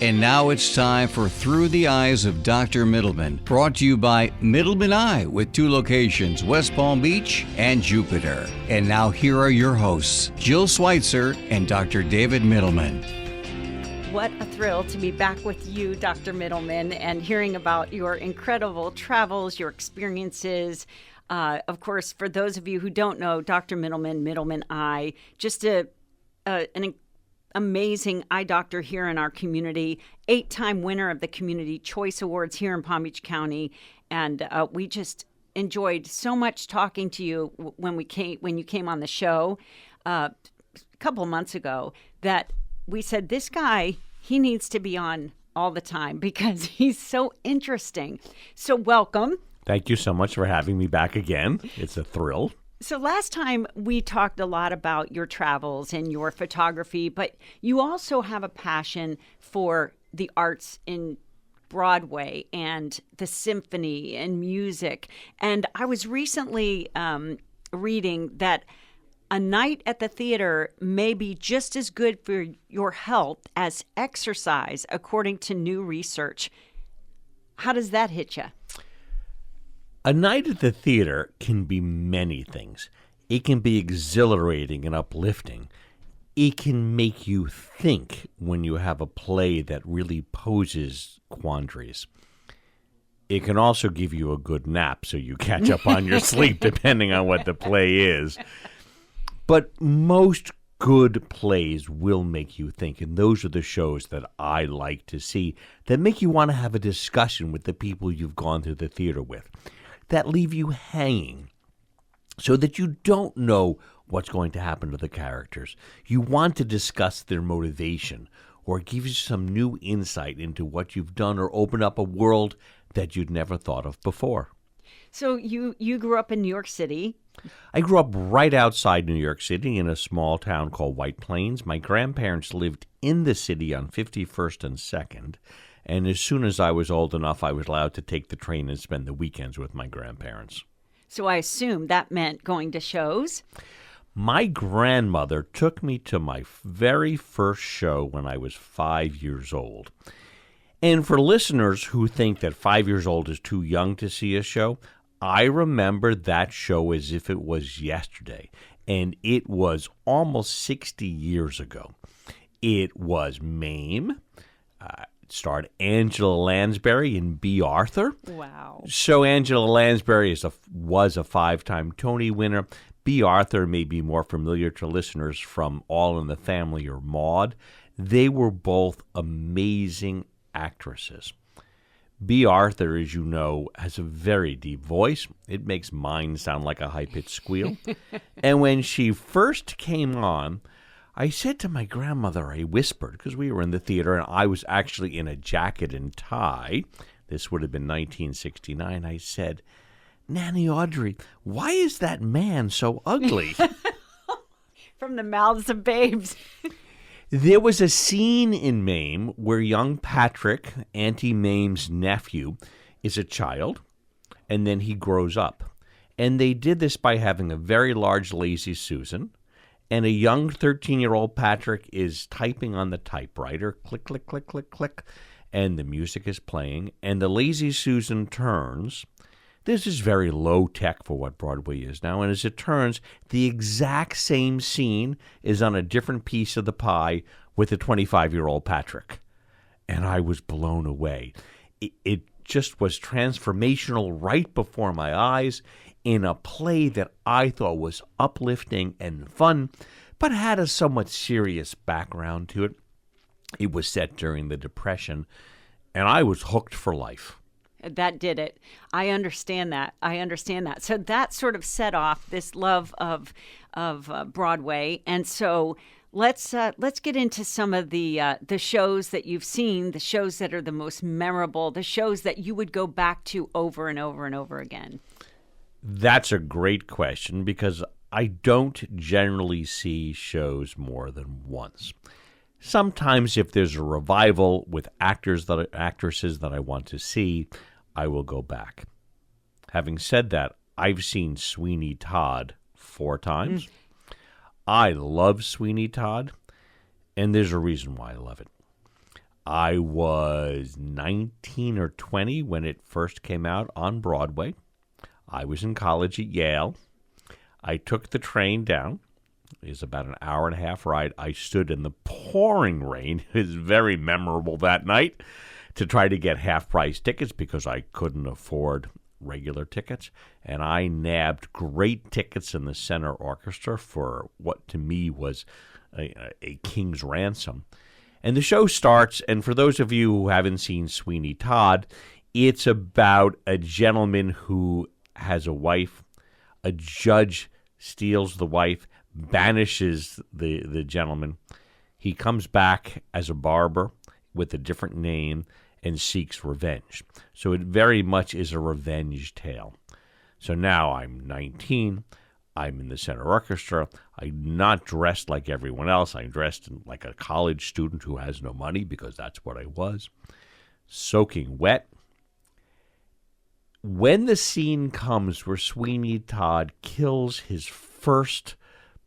And now it's time for Through the Eyes of Dr. Mittleman, brought to you by Mittleman Eye, with 2 locations, West Palm Beach and Jupiter. And now here are your hosts, Jill Schweitzer and Dr. David Mittleman. What a thrill to be back with you, Dr. Mittleman, and hearing about your incredible travels, your experiences. Of course, for those of you who don't know, Dr. Mittleman, Mittleman Eye, just an amazing eye doctor here in our community, 8-time winner of the Community Choice Awards here in Palm Beach County. And we just enjoyed so much talking to you when you came on the show a couple of months ago, that we said, this guy, he needs to be on all the time because he's so interesting. So welcome. Thank you so much for having me back again. It's a thrill. So last time we talked a lot about your travels and your photography, but you also have a passion for the arts in Broadway and the symphony and music. And I was recently reading that a night at the theater may be just as good for your health as exercise, according to new research. How does that hit you? A night at the theater can be many things. It can be exhilarating and uplifting. It can make you think when you have a play that really poses quandaries. It can also give you a good nap so you catch up on your sleep, depending on what the play is. But most good plays will make you think, and those are the shows that I like to see that make you want to have a discussion with the people you've gone to the theater with, that leave you hanging so that you don't know what's going to happen to the characters. You want to discuss their motivation, or it gives you some new insight into what you've done, or open up a world that you'd never thought of before. So you grew up in New York City. I grew up right outside New York City in a small town called White Plains. My grandparents lived in the city on 51st and 2nd. And as soon as I was old enough, I was allowed to take the train and spend the weekends with my grandparents. So I assume that meant going to shows? My grandmother took me to my very first show when I was 5 years old. And for listeners who think that 5 years old is too young to see a show, I remember that show as if it was yesterday. And it was almost 60 years ago. It was Mame. It starred Angela Lansbury and B. Arthur. Wow. So Angela Lansbury was a 5-time Tony winner. B. Arthur may be more familiar to listeners from All in the Family or Maude. They were both amazing actresses. B. Arthur, as you know, has a very deep voice. It makes mine sound like a high-pitched squeal. And when she first came on, I said to my grandmother, I whispered, because we were in the theater, and I was actually in a jacket and tie. This would have been 1969. I said, Nanny Audrey, why is that man so ugly? From the mouths of babes. There was a scene in Mame where young Patrick, Auntie Mame's nephew, is a child, and then he grows up. And they did this by having a very large Lazy Susan, and a young 13-year-old Patrick is typing on the typewriter, click, click, click, click, click, and the music is playing, and the Lazy Susan turns. This is very low tech for what Broadway is now, and as it turns, the exact same scene is on a different piece of the pie with a 25-year-old Patrick. And I was blown away. It just was transformational right before my eyes in a play that I thought was uplifting and fun, but had a somewhat serious background to it. It was set during the Depression, and I was hooked for life. That did it. I understand that. So that sort of set off this love of Broadway. And so let's get into some of the shows that you've seen, the shows that are the most memorable, the shows that you would go back to over and over and over again. That's a great question because I don't generally see shows more than once. Sometimes if there's a revival with actresses that I want to see, I will go back. Having said that, I've seen Sweeney Todd 4 times. I love Sweeney Todd, and there's a reason why I love it. I was 19 or 20 when it first came out on Broadway. I was in college at Yale. I took the train down. It was about an hour and a half ride. I stood in the pouring rain. It was very memorable that night to try to get half-price tickets because I couldn't afford regular tickets. And I nabbed great tickets in the center orchestra for what to me was a king's ransom. And the show starts, and for those of you who haven't seen Sweeney Todd, it's about a gentleman who has a wife. A judge steals the wife, banishes the gentleman. He comes back as a barber with a different name and seeks revenge. So it very much is a revenge tale. So now I'm 19. I'm in the center orchestra. I'm not dressed like everyone else. I'm dressed like a college student who has no money because that's what I was. Soaking wet. When the scene comes where Sweeney Todd kills his first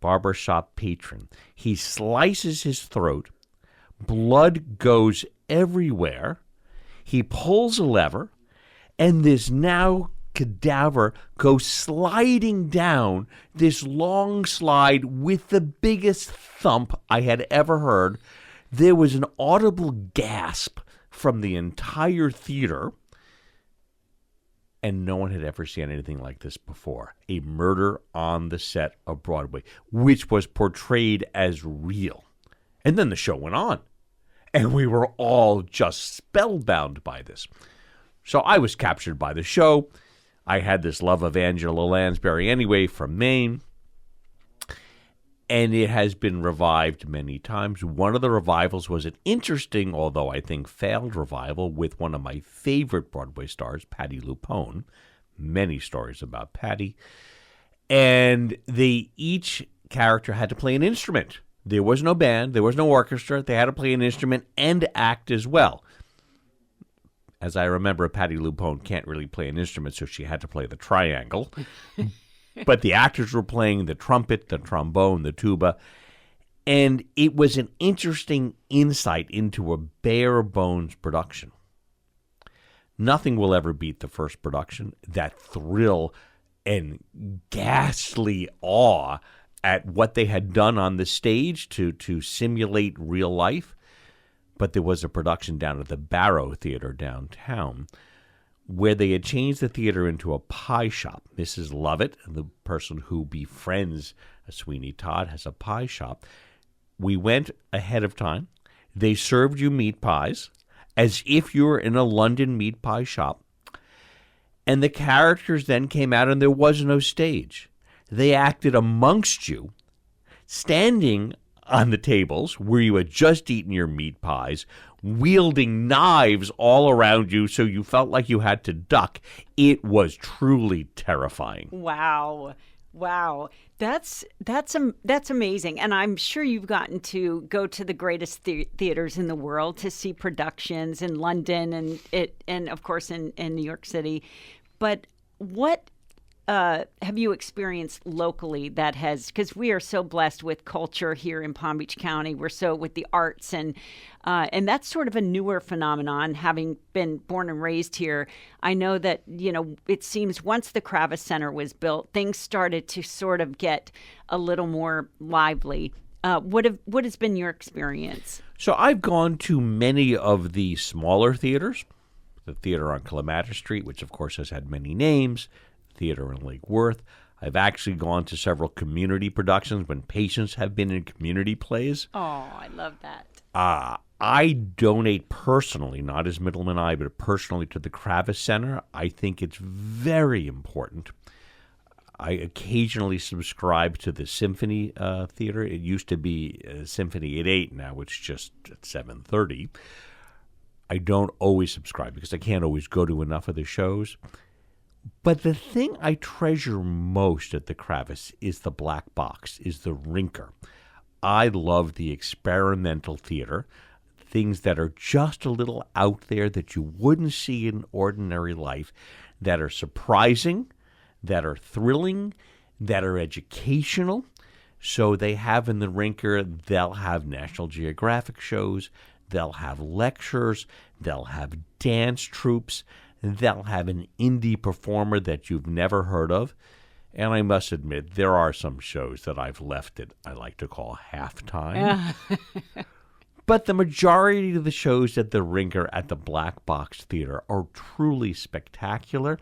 barbershop patron, he slices his throat. Blood goes everywhere. He pulls a lever, and this now cadaver goes sliding down this long slide with the biggest thump I had ever heard. There was an audible gasp from the entire theater, and no one had ever seen anything like this before. A murder on the set of Broadway, which was portrayed as real. And then the show went on, and we were all just spellbound by this. So I was captured by the show. I had this love of Angela Lansbury anyway from Maine, and it has been revived many times. One of the revivals was an interesting, although I think failed revival, with one of my favorite Broadway stars, Patti LuPone. Many stories about Patti. And each character had to play an instrument. There was no band, there was no orchestra. They had to play an instrument and act as well. As I remember, Patti LuPone can't really play an instrument, so she had to play the triangle. But the actors were playing the trumpet, the trombone, the tuba. And it was an interesting insight into a bare-bones production. Nothing will ever beat the first production. That thrill and ghastly awe at what they had done on the stage to simulate real life. But there was a production down at the Barrow Theater downtown where they had changed the theater into a pie shop. Mrs. Lovett, the person who befriends Sweeney Todd, has a pie shop. We went ahead of time. They served you meat pies as if you were in a London meat pie shop. And the characters then came out and there was no stage. They acted amongst you, standing on the tables where you had just eaten your meat pies, wielding knives all around you so you felt like you had to duck. It was truly terrifying. Wow. That's amazing. And I'm sure you've gotten to go to the greatest theaters in the world to see productions in London and of course in New York City. But what have you experienced locally that has, because we are so blessed with culture here in Palm Beach County, we're so with the arts, and that's sort of a newer phenomenon, having been born and raised here. I know that, it seems once the Kravis Center was built, things started to sort of get a little more lively. What has been your experience? So I've gone to many of the smaller theaters, the theater on Clematis Street, which of course has had many names, theater in Lake Worth. I've actually gone to several community productions when patients have been in community plays. Oh, I love that. I donate personally, not as Mittleman I, but personally to the Kravis Center. I think it's very important. I occasionally subscribe to the Symphony Theater. It used to be Symphony at 8, now it's just at 7:30. I don't always subscribe because I can't always go to enough of the shows. But the thing I treasure most at the Kravis is the black box, is the Rinker. I love the experimental theater, things that are just a little out there that you wouldn't see in ordinary life, that are surprising, that are thrilling, that are educational. So they have in the Rinker, they'll have National Geographic shows, They'll have lectures. They'll have dance troupes. They'll have an indie performer that you've never heard of. And I must admit, there are some shows that I've left at, I like to call halftime. But the majority of the shows at the Rinker at the Black Box Theater are truly spectacular.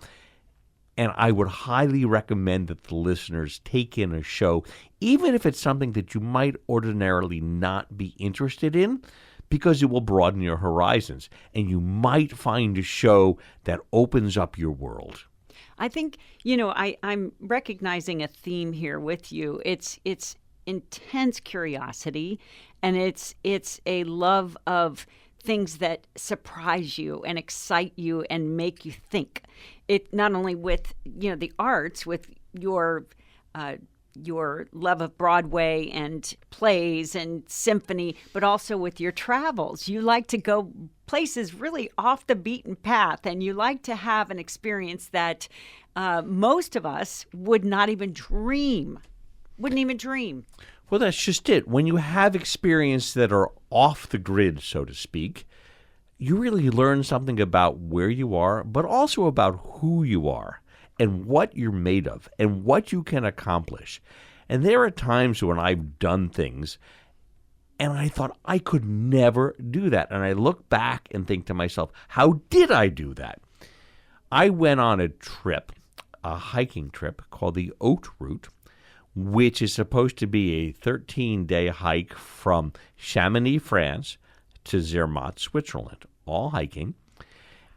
And I would highly recommend that the listeners take in a show, even if it's something that you might ordinarily not be interested in, because it will broaden your horizons. And you might find a show that opens up your world. I think, I'm recognizing a theme here with you. It's intense curiosity, and it's a love of things that surprise you and excite you and make you think. It not only with the arts, with your love of Broadway and plays and symphony, but also with your travels. You like to go places really off the beaten path, and you like to have an experience that most of us wouldn't even dream. Well, that's just it. When you have experiences that are off the grid, so to speak, you really learn something about where you are, but also about who you are and what you're made of and what you can accomplish. And there are times when I've done things and I thought I could never do that. And I look back and think to myself, how did I do that? I went on a trip, a hiking trip called the Haute Route, which is supposed to be a 13-day hike from Chamonix, France, to Zermatt, Switzerland, all hiking.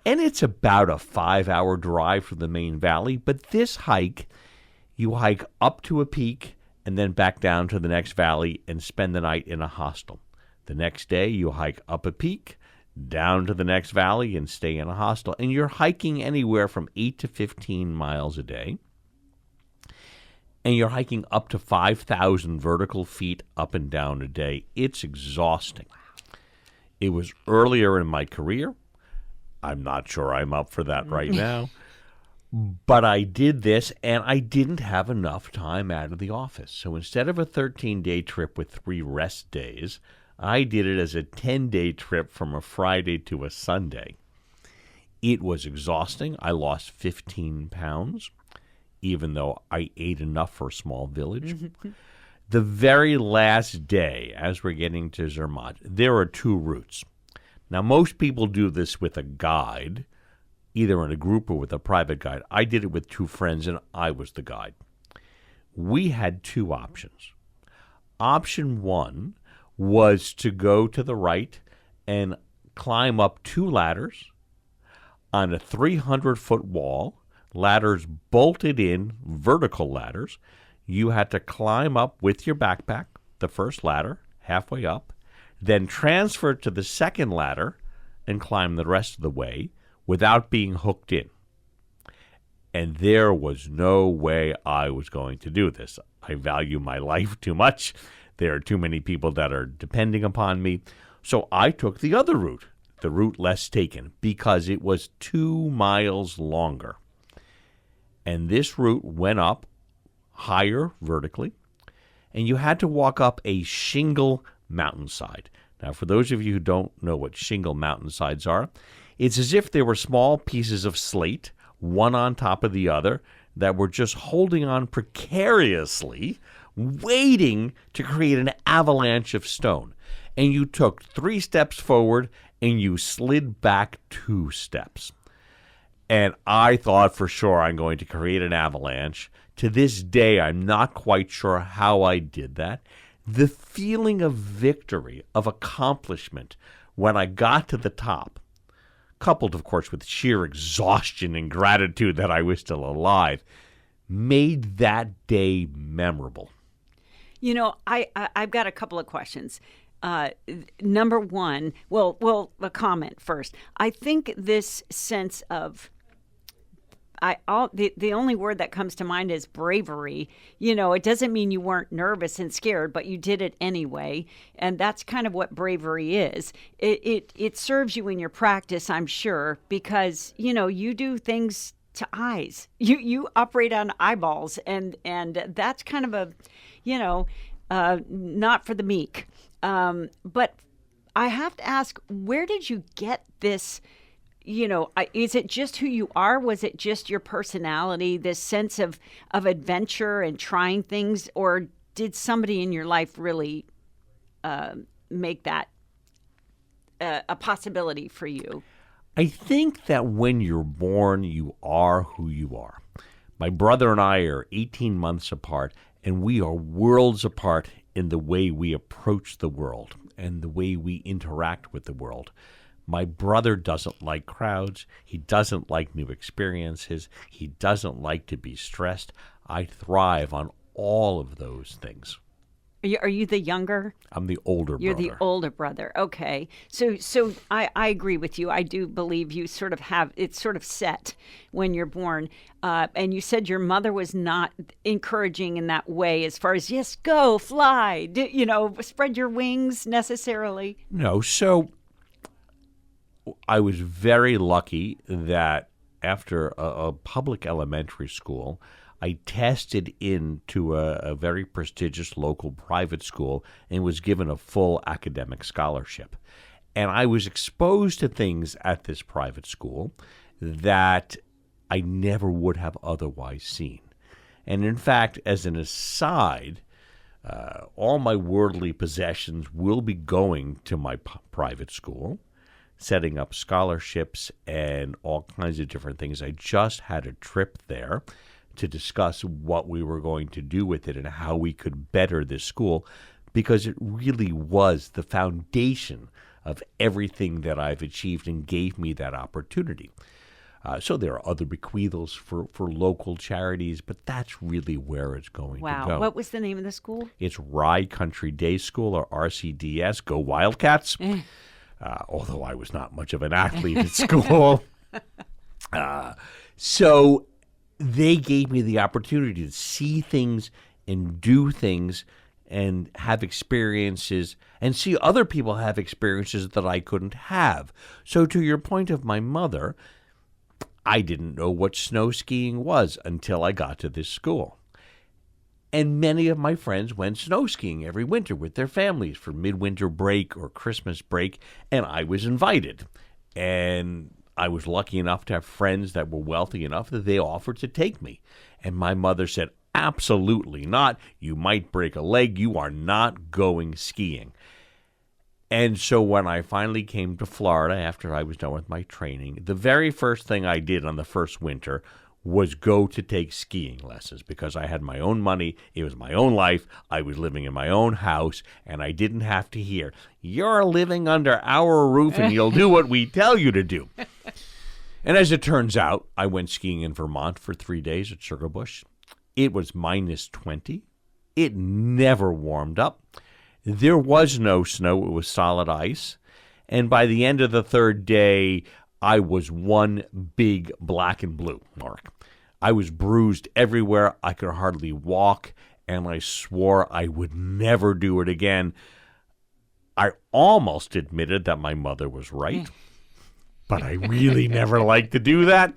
And it's about a 5-hour drive from the main valley. But this hike, you hike up to a peak and then back down to the next valley and spend the night in a hostel. The next day, you hike up a peak, down to the next valley, and stay in a hostel. And you're hiking anywhere from 8 to 15 miles a day. And you're hiking up to 5,000 vertical feet up and down a day. It's exhausting. It was earlier in my career. I'm not sure I'm up for that right now. But I did this, and I didn't have enough time out of the office. So instead of a 13-day trip with 3 rest days, I did it as a 10-day trip from a Friday to a Sunday. It was exhausting. I lost 15 pounds, even though I ate enough for a small village. The very last day, as we're getting to Zermatt, there are 2 routes. Now, most people do this with a guide, either in a group or with a private guide. I did it with 2 friends, and I was the guide. We had 2 options. Option 1 was to go to the right and climb up 2 ladders on a 300-foot wall, ladders bolted in, vertical ladders. You had to climb up with your backpack, the first ladder, halfway up, then transfer to the second ladder and climb the rest of the way without being hooked in. And there was no way I was going to do this. I value my life too much. There are too many people that are depending upon me. So I took the other route, the route less taken, because it was 2 miles longer. And this route went up higher vertically, and you had to walk up a shingle mountainside. Now, for those of you who don't know what shingle mountainsides are, it's as if there were small pieces of slate, one on top of the other, that were just holding on precariously, waiting to create an avalanche of stone. And you took 3 steps forward, and you slid back 2 steps. And I thought for sure I'm going to create an avalanche. To this day, I'm not quite sure how I did that. The feeling of victory, of accomplishment, when I got to the top, coupled, of course, with sheer exhaustion and gratitude that I was still alive, made that day memorable. I've got a couple of questions. Number one, a comment first. I think this sense of the only word that comes to mind is bravery. It doesn't mean you weren't nervous and scared, but you did it anyway. And that's kind of what bravery is. It serves you in your practice, I'm sure, because, you do things to eyes. You operate on eyeballs, and that's kind of a, not for the meek. But I have to ask, where did you get this? Is it just who you are? Was it just your personality, this sense of adventure and trying things? Or did somebody in your life really make that a possibility for you? I think that when you're born, you are who you are. My brother and I are 18 months apart, and we are worlds apart in the way we approach the world and the way we interact with the world. My brother doesn't like crowds. He doesn't like new experiences. He doesn't like to be stressed. I thrive on all of those things. Are you the younger? I'm the older You're brother. the older brother. Okay. So I agree with you. I do believe you sort of have, it's sort of set when you're born. And you said your mother was not encouraging in that way as far as, yes, go, fly, spread your wings necessarily. No, so I was very lucky that after a public elementary school, I tested into a very prestigious local private school and was given a full academic scholarship. And I was exposed to things at this private school that I never would have otherwise seen. And in fact, as an aside, all my worldly possessions will be going to my private school, setting up scholarships and all kinds of different things. I just had a trip there to discuss what we were going to do with it and how we could better this school, because it really was the foundation of everything that I've achieved and gave me that opportunity. So there are other bequeathals for local charities, but that's really where it's going to go. Wow. What was the name of the school? It's Rye Country Day School, or RCDS. Go Wildcats. Although I was not much of an athlete at school. So they gave me the opportunity to see things and do things and have experiences and see other people have experiences that I couldn't have. So to your point of my mother, I didn't know what snow skiing was until I got to this school. And many of my friends went snow skiing every winter with their families for midwinter break or Christmas break, and I was invited. And I was lucky enough to have friends that were wealthy enough that they offered to take me. And my mother said, absolutely not. You might break a leg. You are not going skiing. And so when I finally came to Florida after I was done with my training, the very first thing I did on the first winter was go to take skiing lessons, because I had my own money. It was my own life. I was living in my own house, and I didn't have to hear, you're living under our roof and you'll do what we tell you to do. And as it turns out, I went skiing in Vermont for 3 days at Sugarbush. It was minus 20. It never warmed up. There was no snow. It was solid ice. And by the end of the third day, I was one big black and blue mark. I was bruised everywhere. I could hardly walk, and I swore I would never do it again. I almost admitted that my mother was right, but I really never liked to do that.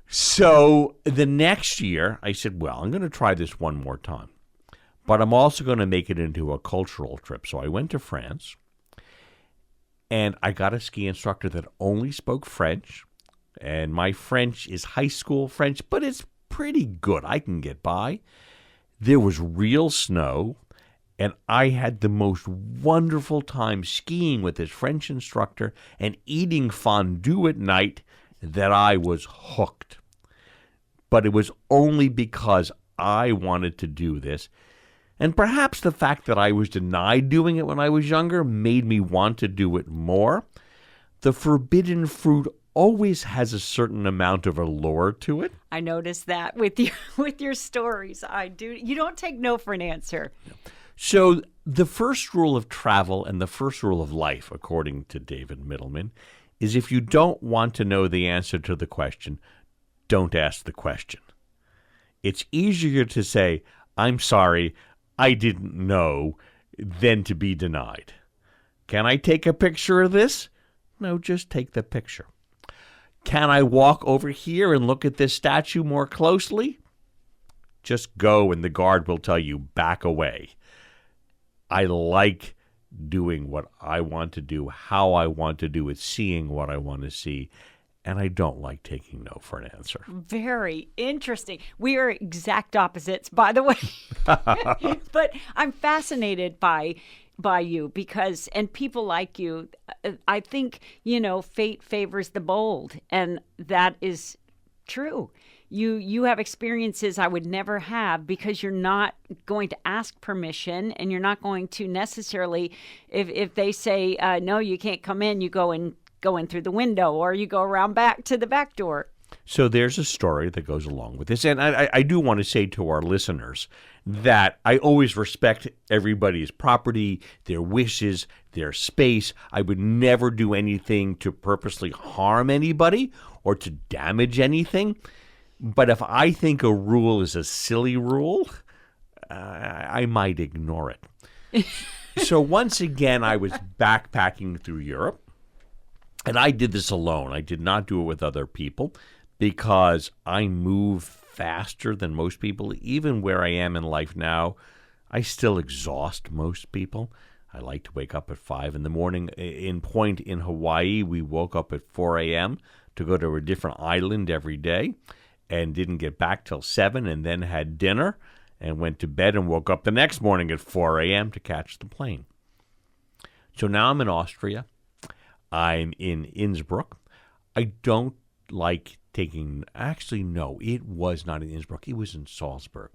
So the next year, I said, well, I'm going to try this one more time, but I'm also going to make it into a cultural trip. So I went to France. And I got a ski instructor that only spoke French. And my French is high school French, but it's pretty good. I can get by. There was real snow, and I had the most wonderful time skiing with this French instructor and eating fondue at night that I was hooked. But it was only because I wanted to do this. And perhaps the fact that I was denied doing it when I was younger made me want to do it more. The forbidden fruit always has a certain amount of allure to it. I noticed that with your stories. I do. You don't take no for an answer. So the first rule of travel and the first rule of life, according to David Mittleman, is if you don't want to know the answer to the question, don't ask the question. It's easier to say, I'm sorry, I didn't know, than to be denied. Can I take a picture of this? No, just take the picture. Can I walk over here and look at this statue more closely? Just go and the guard will tell you, back away. I like doing what I want to do, how I want to do it, seeing what I want to see. And I don't like taking no for an answer. Very interesting. We are exact opposites, by the way. But I'm fascinated by you because, and people like you, I think, fate favors the bold, and that is true. You have experiences I would never have because you're not going to ask permission, and you're not going to necessarily, if they say, no, you can't come in, you go in through the window, or you go around back to the back door. So there's a story that goes along with this. And I do want to say to our listeners that I always respect everybody's property, their wishes, their space. I would never do anything to purposely harm anybody or to damage anything. But if I think a rule is a silly rule, I might ignore it. So once again, I was backpacking through Europe. And I did this alone. I did not do it with other people because I move faster than most people. Even where I am in life now, I still exhaust most people. I like to wake up at 5 in the morning. In Point in Hawaii, we woke up at 4 a.m. to go to a different island every day and didn't get back till 7, and then had dinner and went to bed and woke up the next morning at 4 a.m. to catch the plane. So now I'm in Austria. I'm in Innsbruck. I don't like taking, actually, no, it was not in Innsbruck. It was in Salzburg.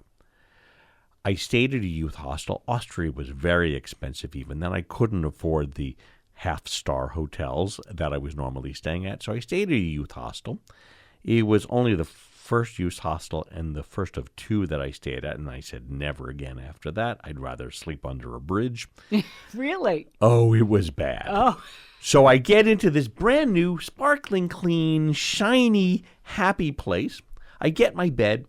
I stayed at a youth hostel. Austria was very expensive even then. I couldn't afford the half-star hotels that I was normally staying at, so I stayed at a youth hostel. It was only the first youth hostel and the first of 2 that I stayed at, and I said never again after that. I'd rather sleep under a bridge. Really? Oh, it was bad. Oh. So I get into this brand new, sparkling clean, shiny, happy place. I get my bed.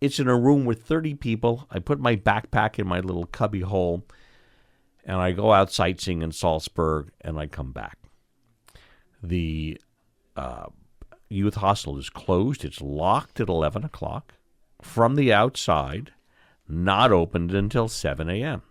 It's in a room with 30 people. I put my backpack in my little cubby hole, and I go out sightseeing in Salzburg, and I come back. The youth hostel is closed. It's locked at 11 o'clock. From the outside, not opened until 7 a.m.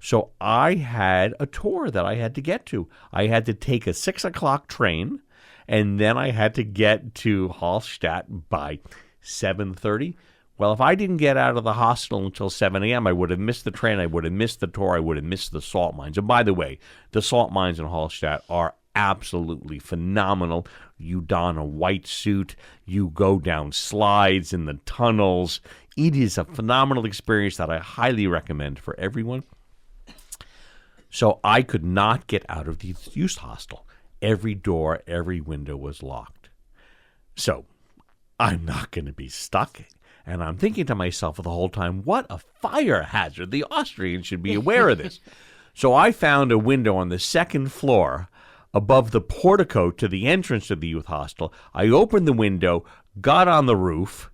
So I had a tour that I had to get to. I had to take a 6 o'clock train, and then I had to get to Hallstatt by 7:30. Well, if I didn't get out of the hostel until 7 a.m., I would have missed the train, I would have missed the tour, I would have missed the salt mines. And by the way, the salt mines in Hallstatt are absolutely phenomenal. You don a white suit, you go down slides in the tunnels. It is a phenomenal experience that I highly recommend for everyone. So I could not get out of the youth hostel. Every door, every window was locked. So I'm not going to be stuck. And I'm thinking to myself the whole time, what a fire hazard. The Austrians should be aware of this. So I found a window on the second floor above the portico to the entrance of the youth hostel. I opened the window, got on the roof,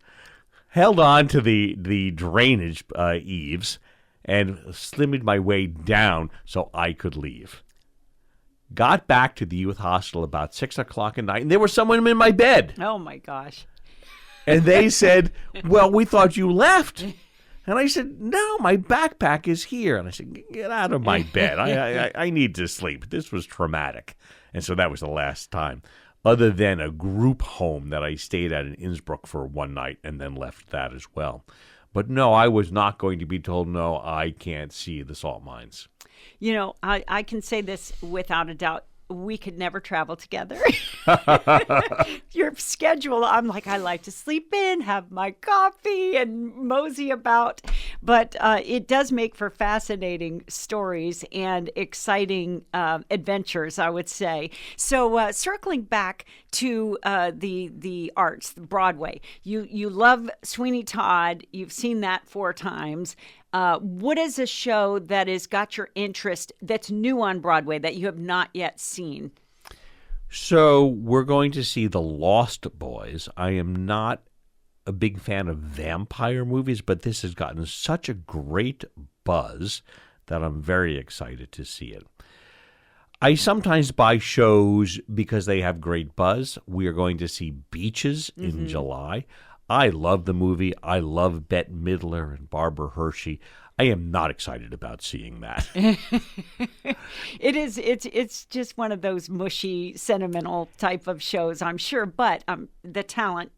held on to the drainage eaves, and slimmed my way down so I could leave. Got back to the youth hostel about 6 o'clock at night, and there was someone in my bed. Oh, my gosh. And they said, well, we thought you left. And I said, no, my backpack is here. And I said, get out of my bed. I need to sleep. This was traumatic. And so that was the last time, other than a group home that I stayed at in Innsbruck for one night and then left that as well. But no, I was not going to be told, no, I can't see the salt mines. You know, I can say this without a doubt. We could never travel together. Your schedule, I'm like, I like to sleep in, have my coffee, and mosey about. But it does make for fascinating stories and exciting adventures, I would say. So circling back to the arts, Broadway, you love Sweeney Todd. You've seen that 4 times. What is a show that has got your interest that's new on Broadway that you have not yet seen? So we're going to see The Lost Boys. I am not a big fan of vampire movies, but this has gotten such a great buzz that I'm very excited to see it. I sometimes buy shows because they have great buzz. We are going to see Beaches in July. I love the movie. I love Bette Midler and Barbara Hershey. I am not excited about seeing that. It is. It's just one of those mushy, sentimental type of shows, I'm sure. But the talent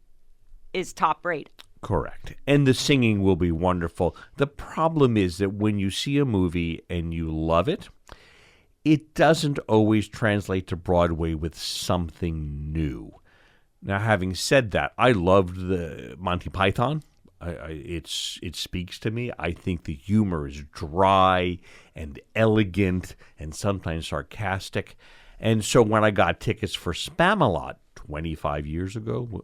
is top rate. Correct. And the singing will be wonderful. The problem is that when you see a movie and you love it, it doesn't always translate to Broadway with something new. Now, having said that, I loved the Monty Python. It speaks to me. I think the humor is dry and elegant and sometimes sarcastic. And so when I got tickets for Spamalot 20 years ago,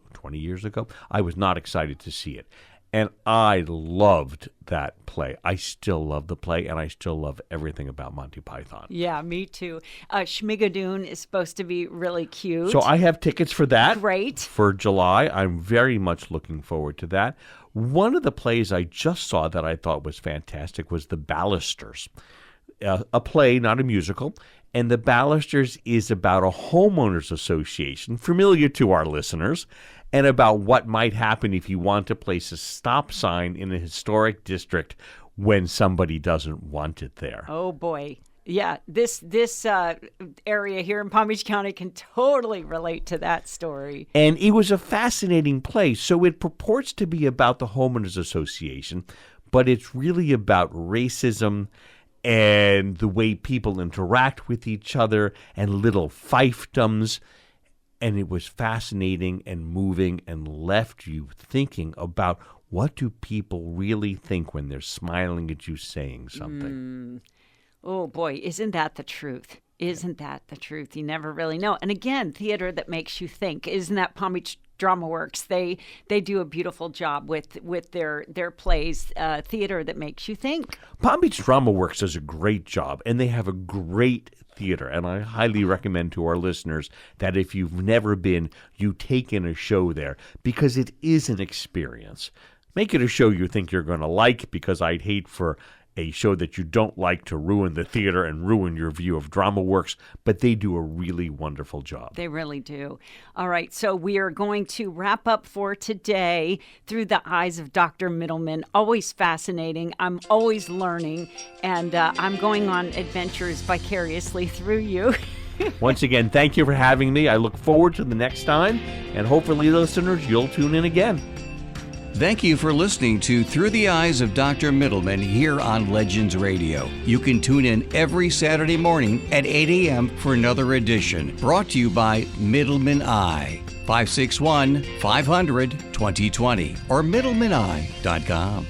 I was not excited to see it. And I loved that play. I still love the play, and I still love everything about Monty Python. Yeah, me too. Schmigadoon is supposed to be really cute. So I have tickets for that. Great. For July. I'm very much looking forward to that. One of the plays I just saw that I thought was fantastic was The Ballisters, a play, not a musical. And The Ballisters is about a homeowners association, familiar to our listeners, and about what might happen if you want to place a stop sign in a historic district when somebody doesn't want it there. Oh, boy. Yeah, this area here in Palm Beach County can totally relate to that story. And it was a fascinating play. So it purports to be about the homeowners association, but it's really about racism and the way people interact with each other and little fiefdoms. And it was fascinating and moving and left you thinking about what do people really think when they're smiling at you saying something. Oh, boy, isn't that the truth? Isn't that the truth? You never really know. And again, theater that makes you think. Isn't that Palm Beach Drama Works? They do a beautiful job with their plays, theater that makes you think. Palm Beach Drama Works does a great job, and they have a great theater. And I highly recommend to our listeners that if you've never been, you take in a show there, because it is an experience. Make it a show you think you're going to like, because I'd hate for a show that you don't like to ruin the theater and ruin your view of Drama Works, but they do a really wonderful job. They really do. All right, so we are going to wrap up for today through the eyes of Dr. Mittleman. Always fascinating. I'm always learning, and I'm going on adventures vicariously through you. Once again, thank you for having me. I look forward to the next time, and hopefully, listeners, you'll tune in again. Thank you for listening to Through the Eyes of Dr. Mittleman here on Legends Radio. You can tune in every Saturday morning at 8 a.m. for another edition, brought to you by Mittleman Eye, 561-500-2020 or mittlemaneye.com.